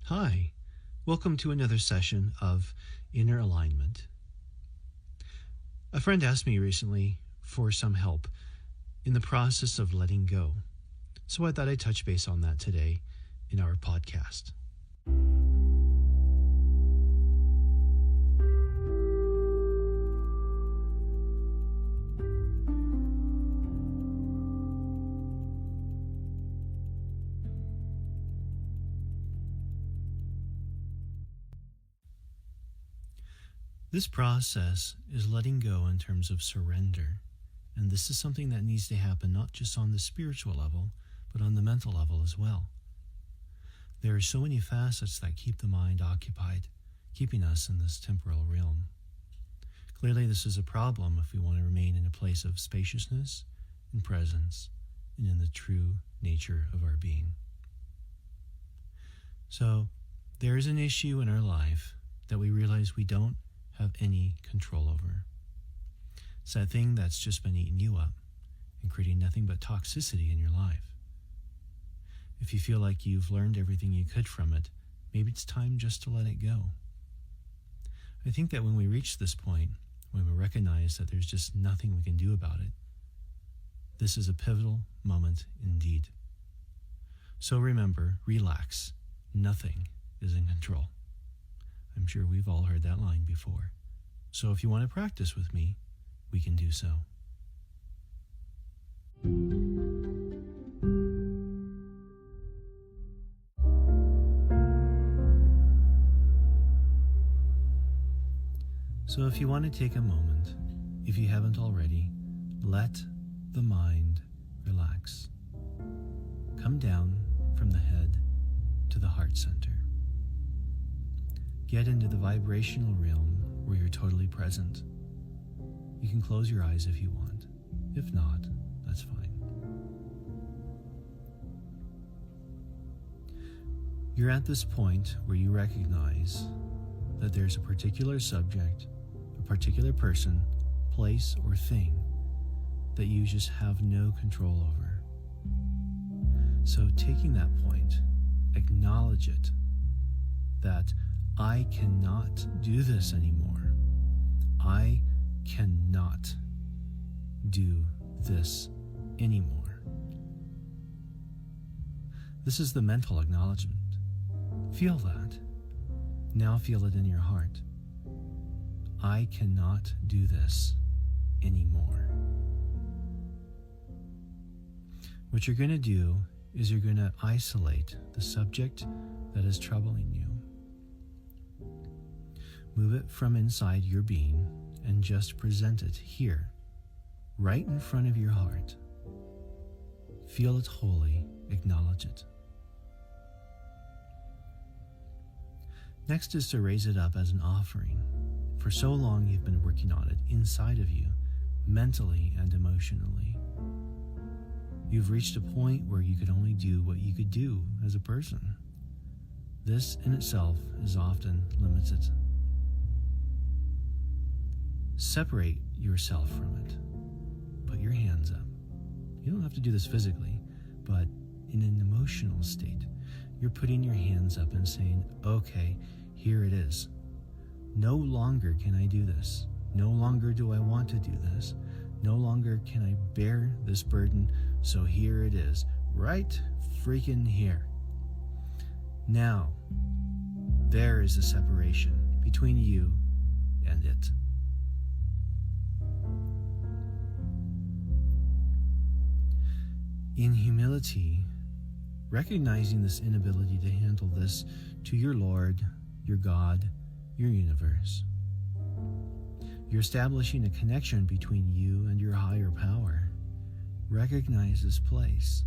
Hi, welcome to another session of Inner Alignment. A friend asked me recently for some help in the process of letting go, so I thought I'd touch base on that today in our podcast. This process is letting go in terms of surrender, and this is something that needs to happen not just on the spiritual level, but on the mental level as well. There are so many facets that keep the mind occupied, keeping us in this temporal realm. Clearly, this is a problem if we want to remain in a place of spaciousness and presence and in the true nature of our being. So, there is an issue in our life that we realize we don't have any control over. It's that thing that's just been eating you up and creating nothing but toxicity in your life. If you feel like you've learned everything you could from it, maybe it's time just to let it go. I think that when we reach this point, when we recognize that there's just nothing we can do about it, this is a pivotal moment indeed. So remember, relax. Nothing is in control. I'm sure we've all heard that line before. So if you want to practice with me, we can do so. So if you want to take a moment, if you haven't already, let the mind relax. Come down from the head to the heart center. Get into the vibrational realm where you're totally present. You can close your eyes if you want. If not, that's fine. You're at this point where you recognize that there's a particular subject, a particular person, place, or thing that you just have no control over. So taking that point, acknowledge it, that I cannot do this anymore. I cannot do this anymore. This is the mental acknowledgement. Feel that. Now feel it in your heart. I cannot do this anymore. What you're going to do is you're going to isolate the subject that is troubling you. Move it from inside your being and just present it here, right in front of your heart. Feel it wholly, acknowledge it. Next is to raise it up as an offering. For so long you've been working on it inside of you, mentally and emotionally. You've reached a point where you could only do what you could do as a person. This in itself is often limited. Separate yourself from it. Put your hands up. You don't have to do this physically, but in an emotional state, you're putting your hands up and saying, okay, here it is. No longer can I do this. No longer do I want to do this. No longer can I bear this burden, so here it is. Right freaking here. Now, there is a separation between you and it. In humility, recognizing this inability to handle this to your Lord, your God, your universe. You're establishing a connection between you and your higher power. Recognize this place.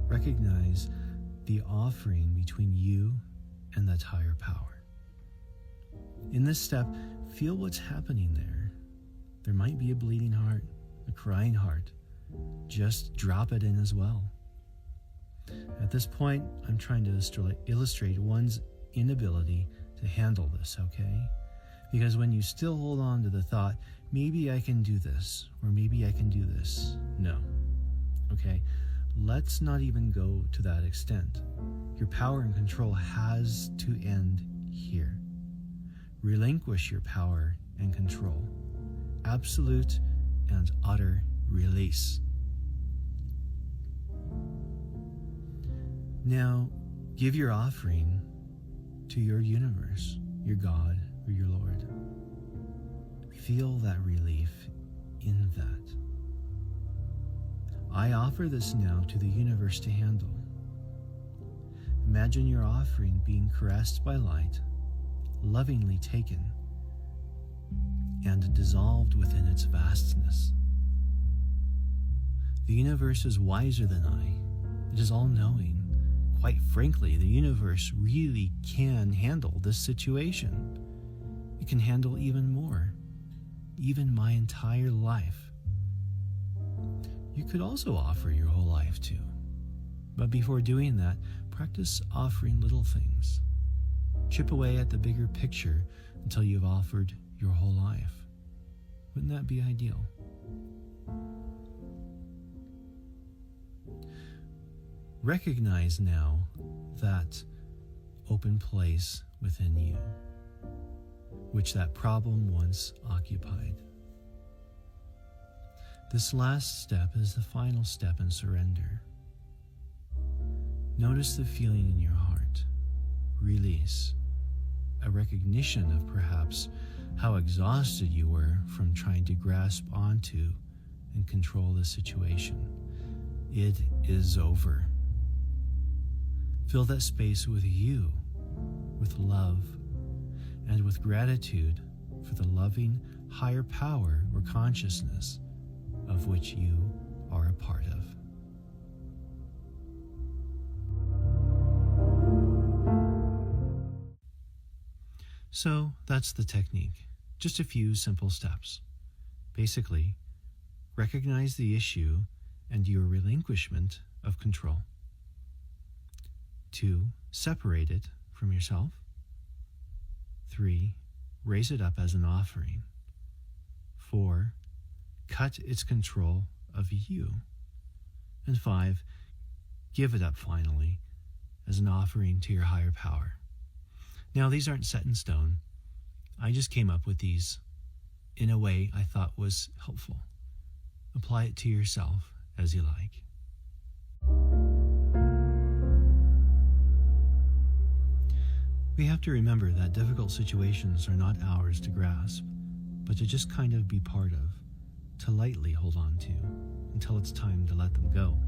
Recognize the offering between you and that higher power. In this step, feel what's happening there. There might be a bleeding heart, a crying heart. Just drop it in as well. At this point, I'm trying to illustrate one's inability to handle this, okay? Because when you still hold on to the thought, maybe I can do this, or maybe I can do this, no. Okay? let's not even go to that extent. Your power and control has to end here. Relinquish your power and control. Absolute and utter release. Now, give your offering to your universe, your God, or your Lord. Feel that relief in that. I offer this now to the universe to handle. Imagine your offering being caressed by light, lovingly taken, and dissolved within its vastness. The universe is wiser than I. It is all-knowing. Quite frankly, the universe really can handle this situation. It can handle even more, even my entire life. You could also offer your whole life too. But before doing that, practice offering little things. Chip away at the bigger picture until you've offered your whole life. Wouldn't that be ideal? Recognize now that open place within you, which that problem once occupied. This last step is the final step in surrender. Notice the feeling in your heart. Release. A recognition of perhaps how exhausted you were from trying to grasp onto and control the situation. It is over. Fill that space with you, with love, and with gratitude for the loving higher power or consciousness of which you are a part of. So that's the technique. Just a few simple steps. Basically, recognize the issue and your relinquishment of control. 2, separate it from yourself. 3, raise it up as an offering. 4, cut its control of you. And 5, give it up finally as an offering to your higher power. Now, these aren't set in stone. I just came up with these in a way I thought was helpful. Apply it to yourself as you like. We have to remember that difficult situations are not ours to grasp, but to just kind of be part of, to lightly hold on to, until it's time to let them go.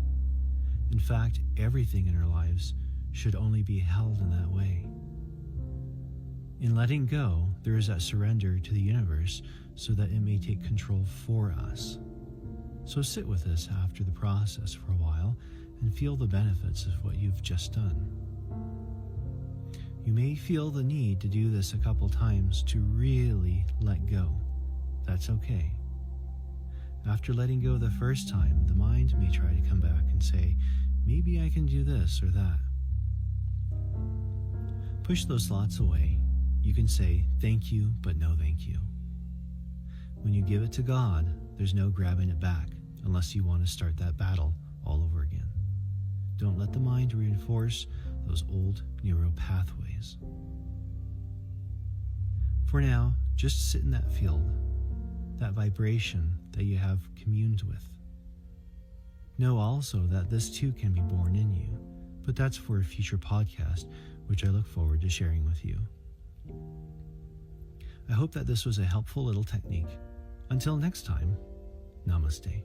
In fact, everything in our lives should only be held in that way. In letting go, there is that surrender to the universe so that it may take control for us. So sit with this after the process for a while and feel the benefits of what you've just done. You may feel the need to do this a couple times to really let go. That's okay. After letting go the first time, the mind may try to come back and say, maybe I can do this or that. Push those thoughts away. You can say, thank you, but no thank you. When you give it to God, there's no grabbing it back unless you want to start that battle all over again. Don't let the mind reinforce those old neural pathways. For now, just sit in that field, that vibration that you have communed with. Know also that this too can be born in you, but that's for a future podcast, which I look forward to sharing with you. I hope that this was a helpful little technique. Until next time, namaste.